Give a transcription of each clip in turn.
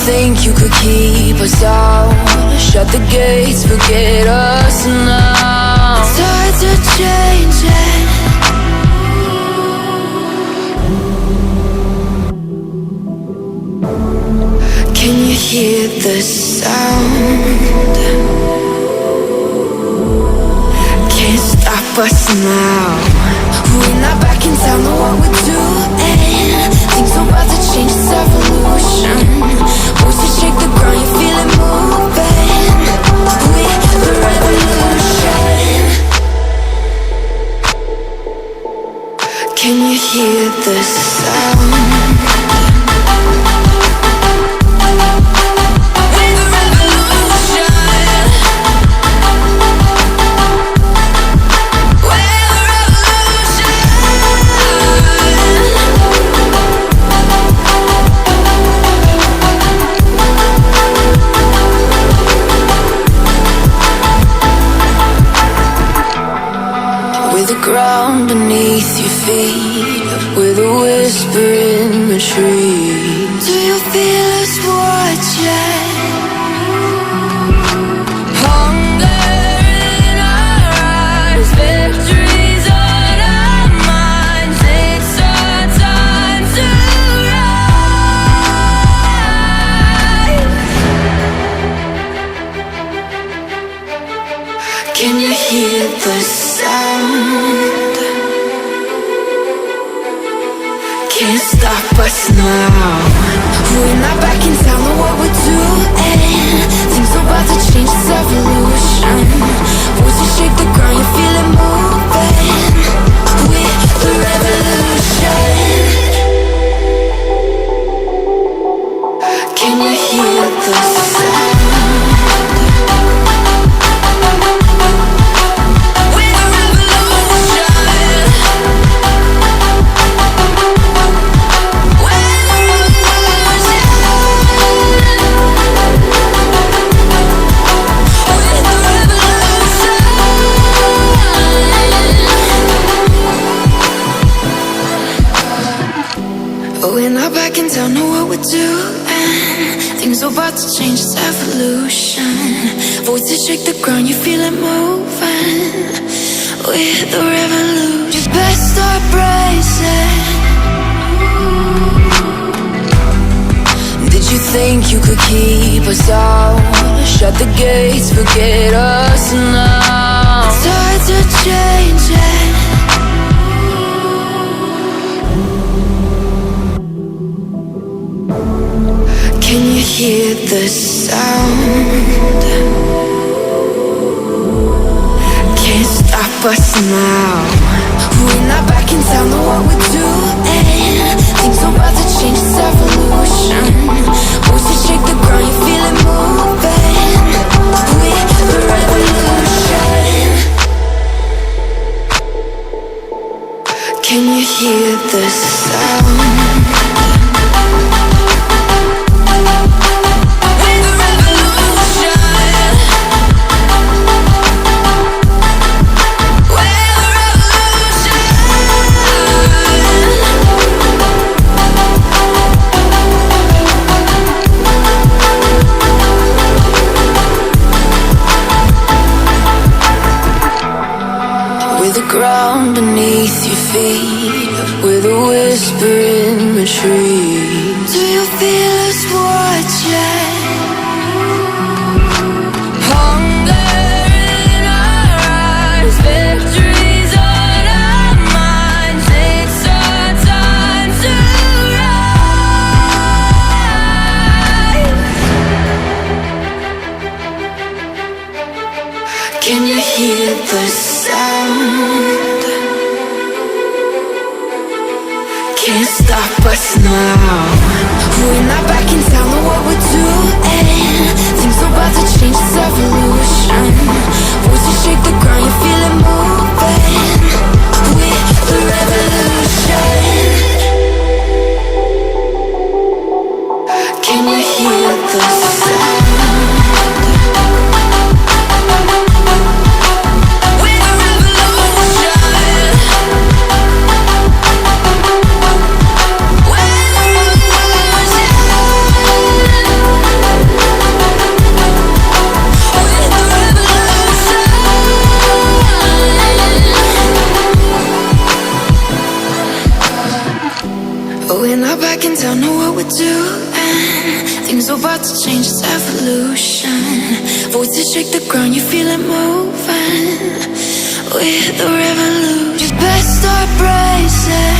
think you could keep us out? Shut the gates, forget us now. It's hard to change it. Can you hear the sound? Can't stop us now. We're not back in town, know what we're doing. Things are about to change, it's evolution. Voices shake the ground, you feel it moving. We're the revolution. Can you hear the sound? Ground beneath your feet, with a whisper in the trees. Do you feel us watching? Hunger in our eyes, victories on our minds. It's our time to rise. Can you hear the sound? Can't stop us now. We're not back in town, know what we're doing. Things are about to change, it's evolution. Voices shake the ground, you feel it moving. We're the revolution. Can you hear the sound? We're not back in town, know what we're doing. Things are about to change, it's evolution. Voices shake the ground, you feel it moving. We're the revolution. You best start bracing. Did you think you could keep us out? Shut the gates, forget us now. It's hard to change it. Can you hear the sound? Can't stop us now. We're not back in town, know what we're doing. Things are about to change, it's evolution. Voices shake the ground, you feel it moving. We're the revolution. Can you hear the sound? Ground beneath your feet, with a whisper in the trees. Do you feel us watching? Hunger in our eyes, victories on our minds. It's our time to rise. Can you hear the sound? Can't stop us now. We're not back in town, know what we're doing. Things are about to change, it's evolution. Voices shake the ground, you feel it moving. We're the revolution. Can you hear the sound? town, know what we're doing. Things are about to change, it's evolution. Voices shake the ground, you feel it moving. We're the revolution. You best start bracing.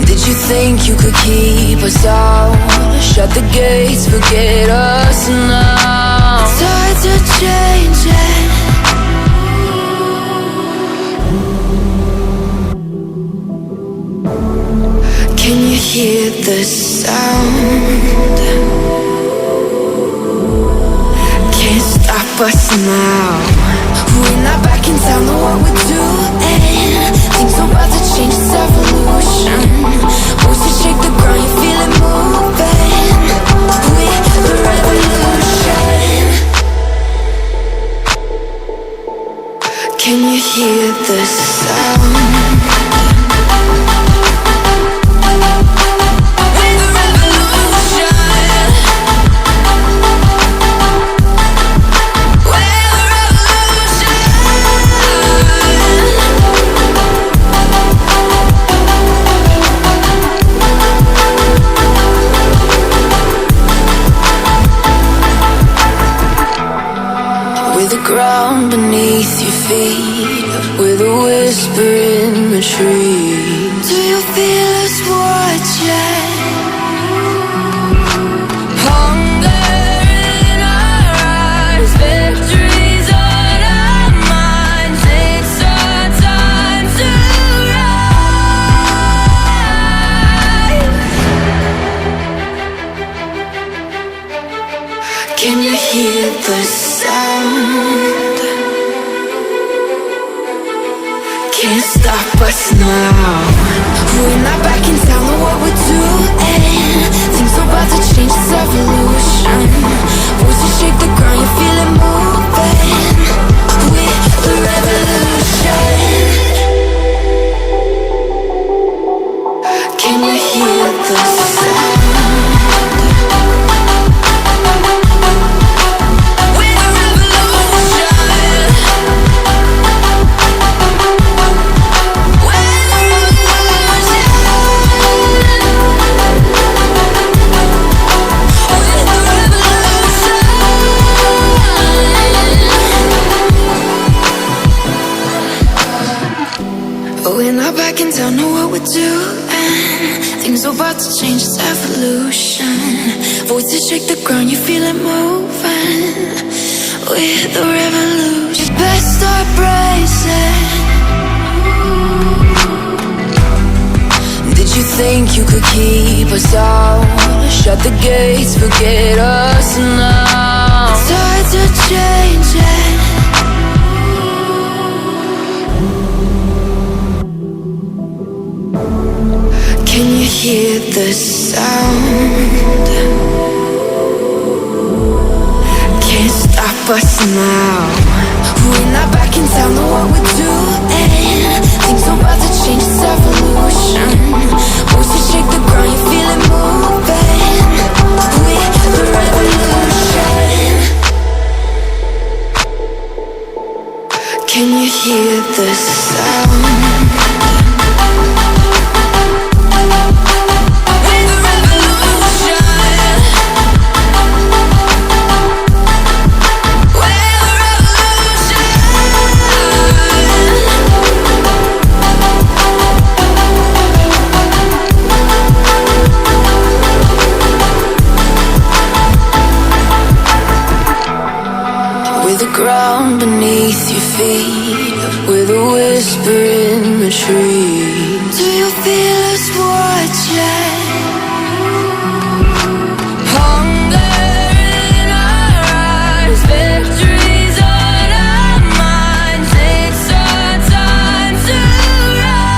Did you think you could keep us out? Shut the gates, forget us now. Tides are changing. Can you hear the sound? Can't stop us now. We're not back in town, know what we're doing. Things are about to change, it's evolution. Voices shake the ground, you feel it moving. We're the revolution. Can you hear the sound? Ground beneath your feet, with a whisper in the trees. Do you feel us watching? Hunger in our eyes, victories on our minds. It's our time to rise. Can you hear the sound? Can't stop us now. We're not back in town, know what we're doing. Things are about to change, it's evolution. Voices shake the ground, you feel it moving. We're the revolution. Can you hear the sound? We're not back in town, know what we're doing. Things are about to change, it's evolution. Voices shake the ground, you feel it moving. We're the revolution. You best start bracing. Did you think you could keep us out? Shut the gates, forget us now. Tides are changing. Can you hear the sound? Can't stop us now. We're not back in town, know what we're doing. Things are about to change, it's evolution. Voices shake the ground, you feel it moving. We're the revolution. Can you hear the sound? Ground beneath your feet, with a whisper in the trees. Do you feel us watching? Hunger in our eyes, victories on our minds. It's our time to rise.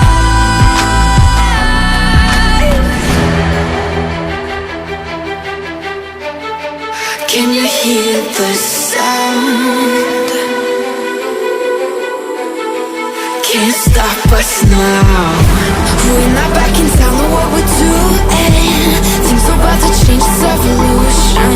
Can you hear the sound? Can't stop us now. We're not back in town, know what we're doing. Things are about to change, it's evolution.